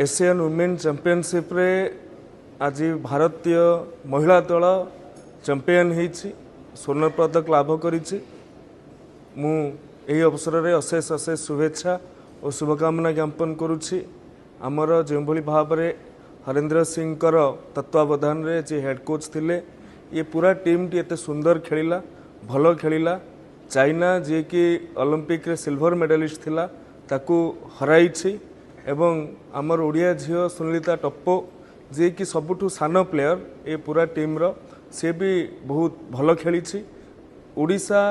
Asian women championship रे आज भारतीय महिला दल चैंपियन होती स्वर्ण पदक लाभ करी मु यही अवसर में अशेष अशेष शुभेच्छा और शुभकामना ज्ञापन करुच्ची आमर जो भाव में हरेंद्र सिंह तत्वावधान रे जे हेड कोच थिले ये पूरा टीम टी एते सुंदर खेलिला भल खेलिला चाइना जे कि ओलंपिक रे सिल्वर मेडलिस्ट थिला ताकू हराइछि एवं आमर ओडिया झील सुनीता टप्पो जे कि सबुठु सान प्लेयर ये पूरा टीम रो से भी बहुत भल खेली ओडिशा